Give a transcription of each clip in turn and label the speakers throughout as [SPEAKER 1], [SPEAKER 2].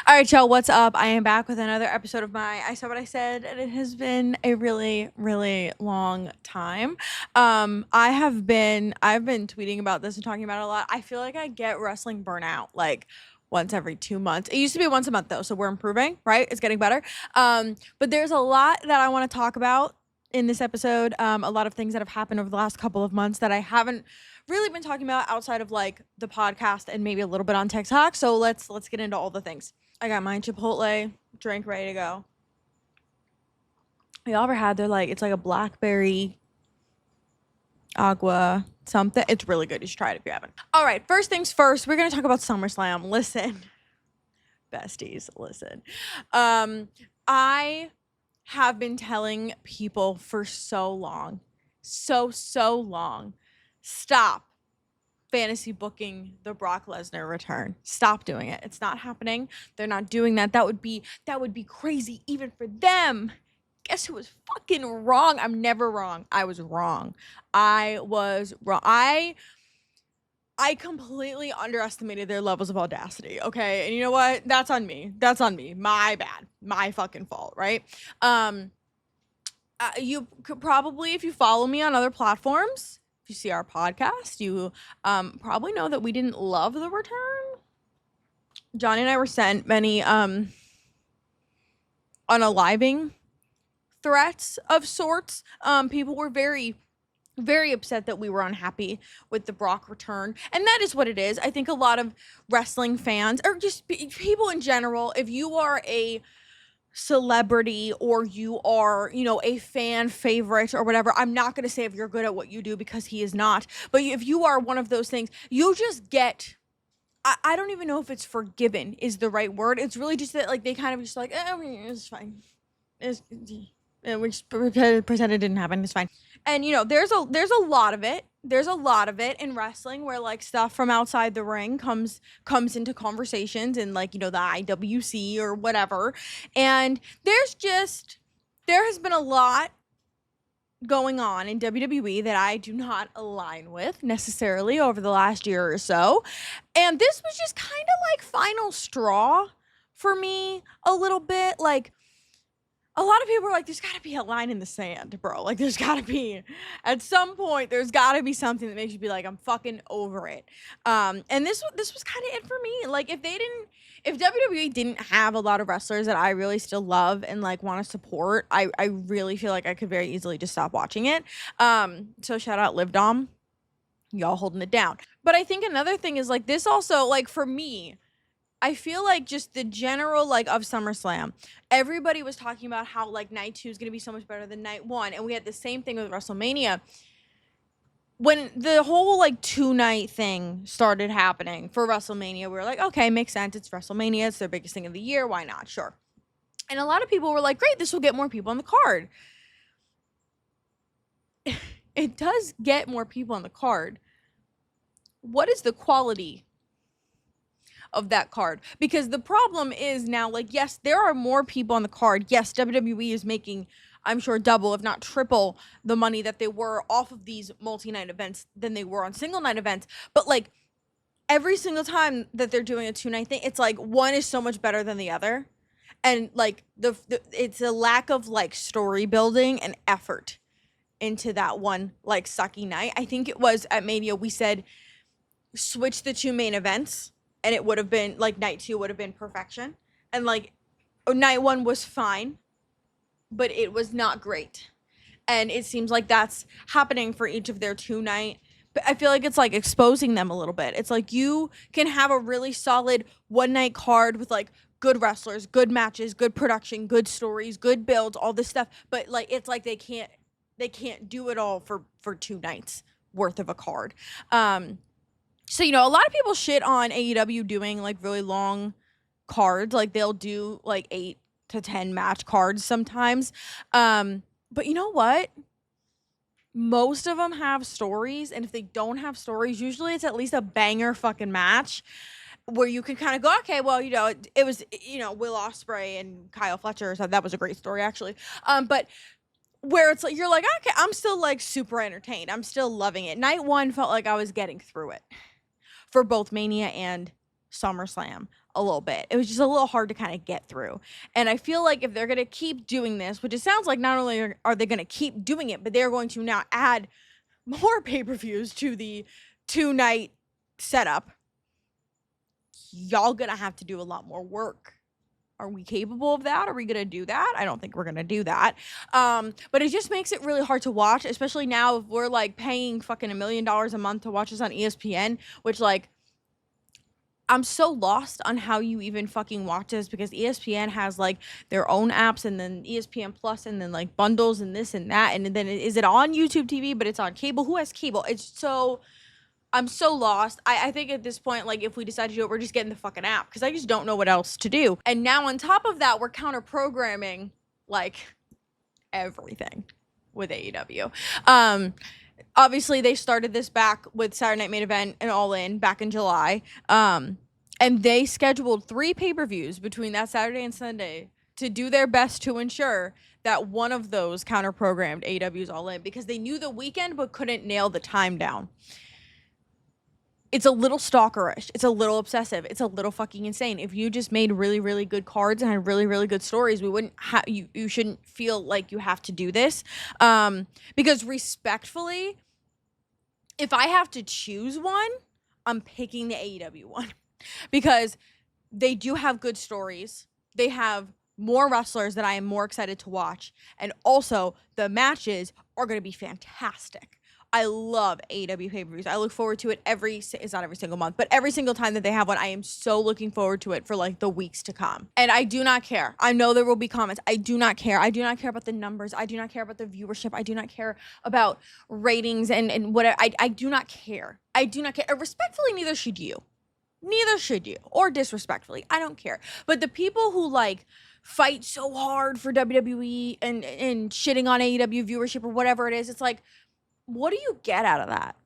[SPEAKER 1] All right, y'all, what's up? I am back with another episode of my I Said What I Said, and it has been a really, really long time. I've been tweeting about this and talking about it a lot. I feel like I get wrestling burnout like once every 2 months. It used to be once a month though, so we're improving, right? It's getting better. But there's a lot that I want to talk about in this episode. A lot of things that have happened over the last couple of months that I haven't really been talking about outside of like the podcast and maybe a little bit on TikTok. So let's get into all the things. I got my Chipotle drink ready to go. Y'all ever had it's like a blackberry agua something? It's really good. You should try it if you haven't. All right, first things first, we're gonna talk about SummerSlam. Listen, besties, listen. I have been telling people for so long, so long, stop fantasy booking the Brock Lesnar return. Stop doing it. It's not happening. They're not doing that. That would be crazy even for them. Guess who was fucking wrong? I'm never wrong. I was wrong. I completely underestimated their levels of audacity, okay? And you know what? That's on me. My bad. My fucking fault, right? You could probably, if you follow me on other platforms, if you see our podcast, you probably know that we didn't love the return. Johnny and I were sent many unaliving threats of sorts. People were very, very upset that we were unhappy with the Brock return. And that is what it is. I think a lot of wrestling fans, or just people in general, if you are a celebrity or you are, a fan favorite or whatever, I'm not going to say if you're good at what you do because he is not, but if you are one of those things, you just get, I don't even know if it's forgiven is the right word. It's really just that like they kind of just like, it's fine. We just pretend it didn't happen. It's fine. And there's a lot of it. There's a lot of it in wrestling where like stuff from outside the ring comes into conversations and like, the IWC or whatever. And there has been a lot going on in WWE that I do not align with necessarily over the last year or so. And this was just kind of like final straw for me a little bit. Like, a lot of people are like, there's got to be a line in the sand, bro. Like, there's got to be, at some point, there's got to be something that makes you be like, I'm fucking over it. And this was kind of it for me. Like, if WWE didn't have a lot of wrestlers that I really still love and like want to support, I really feel like I could very easily just stop watching it. So shout out Liv Dom, y'all holding it down. But I think another thing is like this also, like for me, I feel like just the general like of SummerSlam, everybody was talking about how like night 2 is going to be so much better than night 1. And we had the same thing with WrestleMania. When the whole like 2-night thing started happening for WrestleMania, we were like, okay, makes sense. It's WrestleMania. It's their biggest thing of the year. Why not? Sure. And a lot of people were like, great, this will get more people on the card. It does get more people on the card. What is the quality of that card? Because the problem is now, like, yes, there are more people on the card. Yes, WWE is making, I'm sure, double, if not triple the money that they were off of these multi-night events than they were on single night events. But like every single time that they're doing a 2-night thing, it's like one is so much better than the other. And like the it's a lack of like story building and effort into that one like sucky night. I think it was at Mania we said switch the 2 main events. And it would have been, like, night 2 would have been perfection. And, like, night 1 was fine. But it was not great. And it seems like that's happening for each of their 2-night. But I feel like it's, like, exposing them a little bit. It's like you can have a really solid 1-night card with, like, good wrestlers, good matches, good production, good stories, good builds, all this stuff. But, like, it's like they can't do it all for 2 nights worth of a card. So, a lot of people shit on AEW doing, like, really long cards. Like, they'll do, like, 8 to 10 match cards sometimes. But you know what? Most of them have stories. And if they don't have stories, usually it's at least a banger fucking match where you can kind of go, okay, well, it was, Will Ospreay and Kyle Fletcher. So that was a great story, actually. But where it's like, you're like, okay, I'm still, like, super entertained. I'm still loving it. Night 1 felt like I was getting through it. For both Mania and SummerSlam. a little bit. It was just a little hard to kind of get through. And I feel like if they're going to keep doing this, which it sounds like not only are they going to keep doing it, but they're going to now add more pay-per-views to the 2-night setup, y'all gonna have to do a lot more work. Are we capable of that? Are we gonna do that? I don't think we're gonna do that. But it just makes it really hard to watch, especially now if we're like paying fucking $1 million a month to watch this on ESPN, which like I'm so lost on how you even fucking watch this, because ESPN has like their own apps and then ESPN Plus and then like bundles and this and that. And then is it on YouTube TV, but it's on cable? Who has cable? I'm so lost. I think at this point, like, if we decide to do it, we're just getting the fucking app, because I just don't know what else to do. And now on top of that, we're counter-programming, like, everything with AEW. Obviously, they started this back with Saturday Night Main Event and All In back in July. And they scheduled 3 pay-per-views between that Saturday and Sunday to do their best to ensure that one of those counter-programmed AEW's All In, because they knew the weekend but couldn't nail the time down. It's a little stalkerish. It's a little obsessive. It's a little fucking insane. If you just made really, really good cards and had really, really good stories, we wouldn't have you shouldn't feel like you have to do this. Because respectfully, if I have to choose one, I'm picking the AEW one. Because they do have good stories. They have more wrestlers that I am more excited to watch. And also, the matches are going to be fantastic. I love AEW pay-per-views. I look forward to it it's not every single month, but every single time that they have one, I am so looking forward to it for like the weeks to come. And I do not care. I know there will be comments. I do not care. I do not care about the numbers. I do not care about the viewership. I do not care about ratings and whatever. I do not care. I do not care. Respectfully, neither should you. Neither should you. Or disrespectfully. I don't care. But the people who like fight so hard for WWE and shitting on AEW viewership or whatever it is, it's like, what do you get out of that?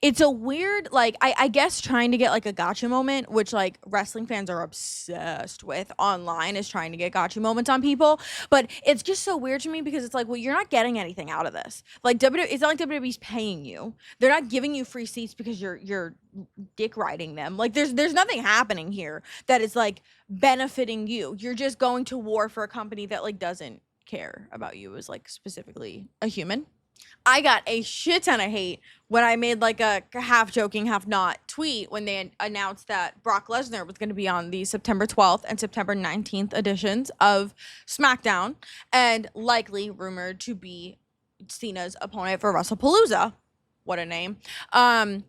[SPEAKER 1] It's a weird, like, I guess trying to get like a gotcha moment, which like wrestling fans are obsessed with online, is trying to get gotcha moments on people. But it's just so weird to me, because it's like, well, you're not getting anything out of this. Like it's not like WWE's paying you. They're not giving you free seats because you're dick riding them. Like there's nothing happening here that is like benefiting you. You're just going to war for a company that like doesn't care about you as like specifically a human. I got a shit ton of hate when I made like a half joking, half not tweet when they announced that Brock Lesnar was going to be on the September 12th and September 19th editions of SmackDown, and likely rumored to be Cena's opponent for WrestlePalooza. What a name. And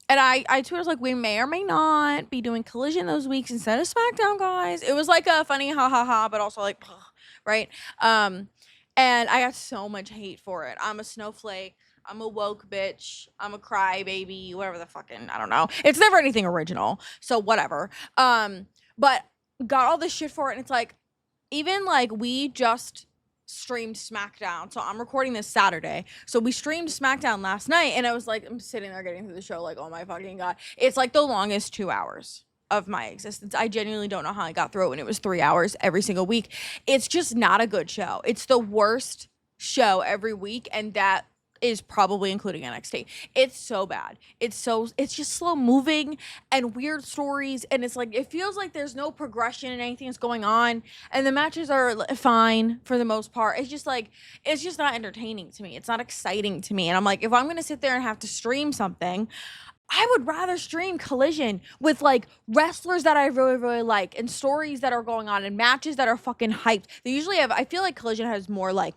[SPEAKER 1] I tweeted like, we may or may not be doing Collision those weeks instead of SmackDown, guys. It was like a funny ha ha ha, but also like, right? And I got so much hate for it. I'm a snowflake. I'm a woke bitch. I'm a crybaby. Whatever the fucking, I don't know. It's never anything original. So whatever. But got all this shit for it. And it's like, even like we just streamed SmackDown. So I'm recording this Saturday. So we streamed SmackDown last night. And I was like, I'm sitting there getting through the show like, oh my fucking God. It's like the longest 2 hours of my existence. I genuinely don't know how I got through it when it was 3 hours every single week. It's just not a good show. It's the worst show every week, and that is probably including NXT. It's so bad. It's just slow moving and weird stories, and it's like, it feels like there's no progression in anything that's going on, and the matches are fine for the most part. It's just like, it's just not entertaining to me. It's not exciting to me. And I'm like, if I'm gonna sit there and have to stream something, I would rather stream Collision with like wrestlers that I really, really like, and stories that are going on, and matches that are fucking hyped. They usually have, I feel like Collision has more like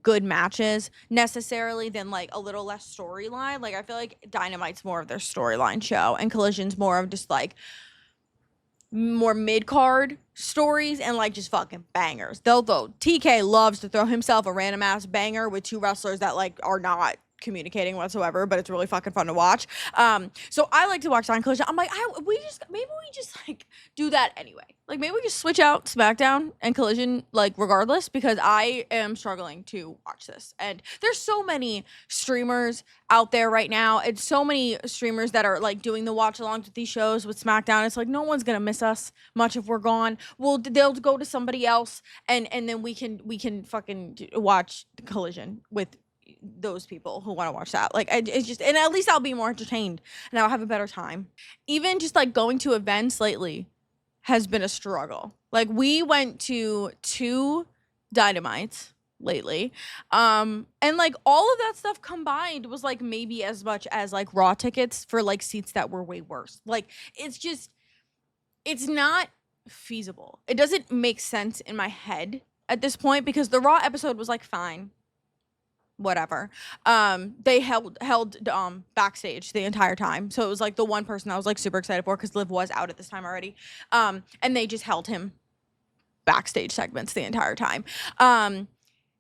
[SPEAKER 1] good matches necessarily than like a little less storyline. Like I feel like Dynamite's more of their storyline show, and Collision's more of just like more mid-card stories and like just fucking bangers. Though TK loves to throw himself a random ass banger with 2 wrestlers that like are not communicating whatsoever, but it's really fucking fun to watch. So I like to watch that on Collision. I'm like, maybe we just like do that anyway. Like maybe we just switch out SmackDown and Collision, like regardless, because I am struggling to watch this. And there's so many streamers out there right now, and so many streamers that are like doing the watch alongs with these shows with SmackDown. It's like no one's gonna miss us much if we're gone. They'll go to somebody else, and then we can fucking watch Collision with those people who want to watch that. Like it's just, and at least I'll be more entertained and I'll have a better time. Even just like going to events lately has been a struggle. Like, we went to 2 Dynamites lately. And like all of that stuff combined was like maybe as much as like Raw tickets for like seats that were way worse. Like, it's not feasible. It doesn't make sense in my head at this point because the Raw episode was like fine. Whatever. They held backstage the entire time. So it was like the one person I was like super excited for because Liv was out at this time already. And they just held him backstage segments the entire time.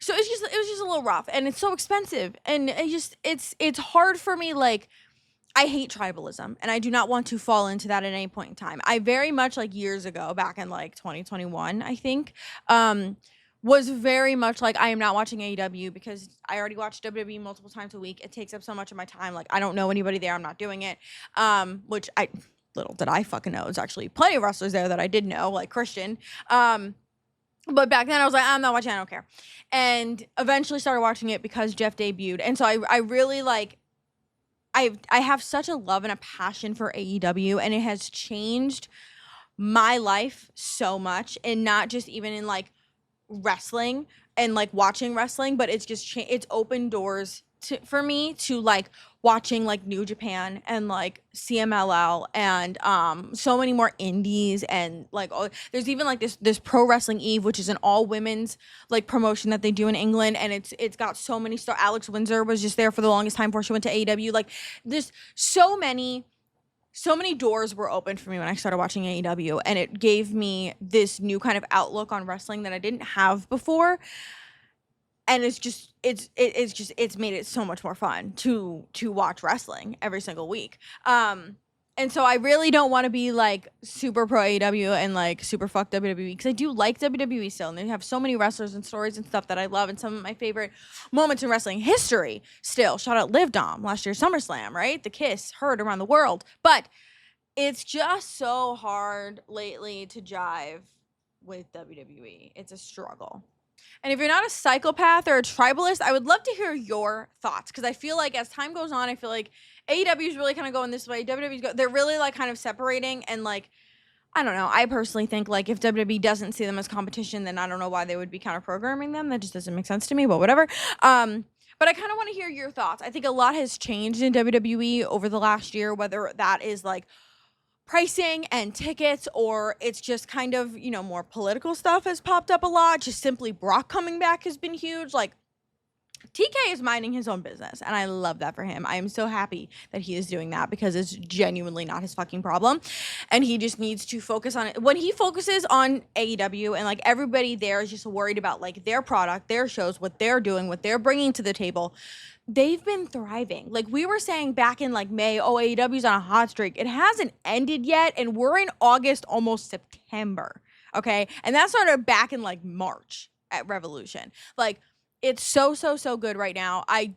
[SPEAKER 1] So it was just a little rough, and it's so expensive, and it's hard for me. Like, I hate tribalism, and I do not want to fall into that at any point in time. I very much, like, years ago, back in like 2021, I think, was very much like, I am not watching AEW because I already watch WWE multiple times a week. It takes up so much of my time. Like, I don't know anybody there. I'm not doing it. Which little did I fucking know. There's actually plenty of wrestlers there that I did know, like Christian. But back then I was like, I'm not watching, I don't care. And eventually started watching it because Jeff debuted. And so I really like, I have such a love and a passion for AEW, and it has changed my life so much, and not just even in like wrestling and like watching wrestling, but it's just it's opened doors for me to like watching like New Japan and like CMLL and so many more indies, and like there's even like this Pro Wrestling Eve, which is an all women's like promotion that they do in England, and it's got so many stars. Alex Windsor was just there for the longest time before she went to AEW. Like, there's so many doors were opened for me when I started watching AEW, and it gave me this new kind of outlook on wrestling that I didn't have before. And it's made it so much more fun to watch wrestling every single week. And so I really don't want to be like super pro AEW and like super fuck WWE, because I do like WWE still, and they have so many wrestlers and stories and stuff that I love, and some of my favorite moments in wrestling history still. Shout out Liv Dom, last year's SummerSlam, right? The kiss heard around the world. But it's just so hard lately to jive with WWE. It's a struggle. And if you're not a psychopath or a tribalist, I would love to hear your thoughts, because I feel like as time goes on, I feel like AEW is really kind of going this way. They're really like kind of separating, and like, I don't know. I personally think like if WWE doesn't see them as competition, then I don't know why they would be counter-programming them. That just doesn't make sense to me, but whatever. But I kind of want to hear your thoughts. I think a lot has changed in WWE over the last year, whether that is like pricing and tickets, or it's just kind of, you know, more political stuff has popped up a lot. Just simply Brock coming back has been huge. Like, TK is minding his own business, and I love that for him. I am so happy that he is doing that, because it's genuinely not his fucking problem, and he just needs to focus on it. When he focuses on AEW and like everybody there is just worried about like their product, their shows, what they're doing, what they're bringing to the table, they've been thriving. Like we were saying back in like May, oh, AEW's on a hot streak. It hasn't ended yet, and we're in August, almost September, okay? And that started back in like March at Revolution. Like, it's so good right now. I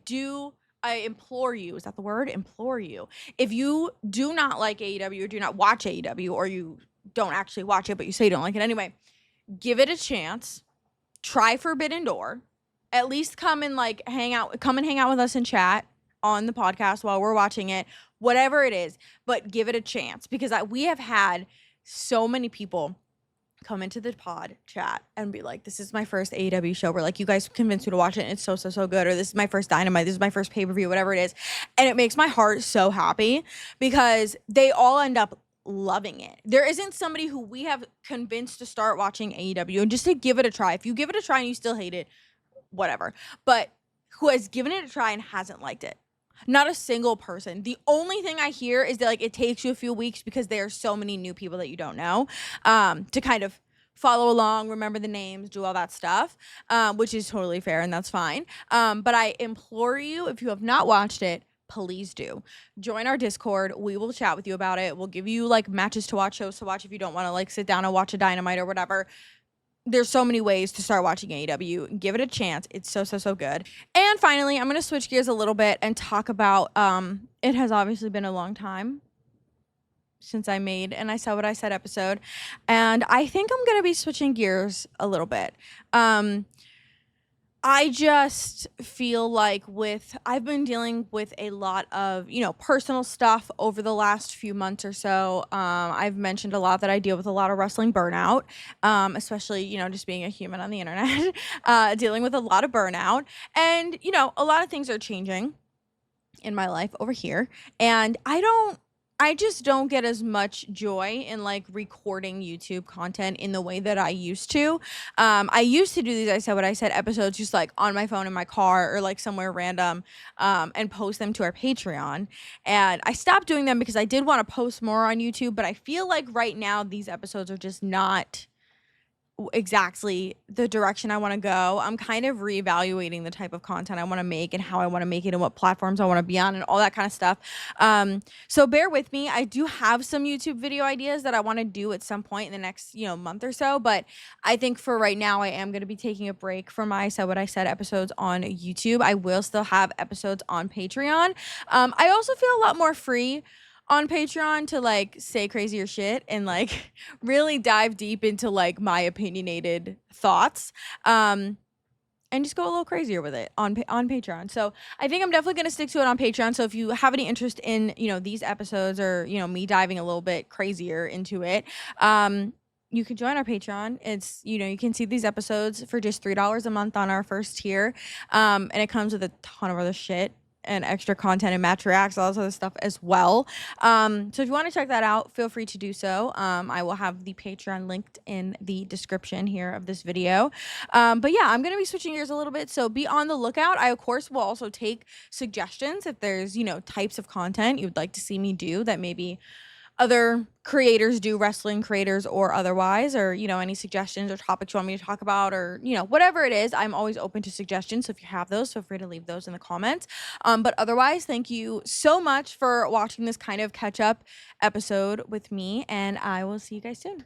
[SPEAKER 1] implore you, is that the word? Implore you. If you do not like AEW or do not watch AEW, or you don't actually watch it, but you say you don't like it anyway, give it a chance. Try Forbidden Door. At least come and hang out with us and chat on the podcast while we're watching it, whatever it is, but give it a chance, because we have had so many people come into the pod chat and be like, this is my first AEW show, where like, you guys convinced me to watch it, and it's so good, or this is my first Dynamite, this is my first pay-per-view, whatever it is. And it makes my heart so happy, because they all end up loving it. There isn't somebody who we have convinced to start watching AEW and just to give it a try. If you give it a try and you still hate it, whatever, but who has given it a try and hasn't liked it. Not a single person. The only thing I hear is that like it takes you a few weeks, because there are so many new people that you don't know, to kind of follow along, remember the names, do all that stuff, which is totally fair, and that's fine. But I implore you, if you have not watched it, please do join our Discord. We will chat with you about it. We'll give you like matches to watch, shows to watch, if you don't want to like sit down and watch a Dynamite or whatever. There's so many ways to start watching AEW. Give it a chance. It's so good. And finally, I'm going to switch gears a little bit and talk about, it has obviously been a long time since I made and I Said What I Said episode. And I think I'm going to be switching gears a little bit. I just feel like I've been dealing with a lot of, personal stuff over the last few months or so. I've mentioned a lot that I deal with a lot of wrestling burnout, especially, just being a human on the internet, dealing with a lot of burnout. And, a lot of things are changing in my life over here. And I just don't get as much joy in like recording YouTube content in the way that I used to. I used to do these I said what I said episodes just like on my phone in my car or like somewhere random, and post them to our Patreon. And I stopped doing them because I did want to post more on YouTube, but I feel like right now these episodes are just not exactly the direction I want to go. I'm kind of reevaluating the type of content I want to make and how I want to make it and what platforms I want to be on and all that kind of stuff. So bear with me. I do have some YouTube video ideas that I want to do at some point in the next, month or so, but I think for right now I am going to be taking a break from my Said What I Said episodes on YouTube. I will still have episodes on Patreon. I also feel a lot more free on Patreon to like say crazier shit and like really dive deep into like my opinionated thoughts, and just go a little crazier with it on Patreon. So I think I'm definitely going to stick to it on Patreon. So if you have any interest in, these episodes or, me diving a little bit crazier into it, you can join our Patreon. It's, you can see these episodes for just $3 a month on our first tier. And it comes with a ton of other shit and extra content and match reacts, all this other stuff as well. So if you want to check that out, feel free to do so. I will have the Patreon linked in the description here of this video. But yeah, I'm going to be switching gears a little bit. So be on the lookout. I, of course, will also take suggestions if there's, types of content you would like to see me do that maybe other creators do, wrestling creators or otherwise, or any suggestions or topics you want me to talk about, or whatever it is. I'm always open to suggestions, so if you have those, feel free to leave those in the comments. But otherwise, thank you so much for watching this kind of catch up episode with me, and I will see you guys soon.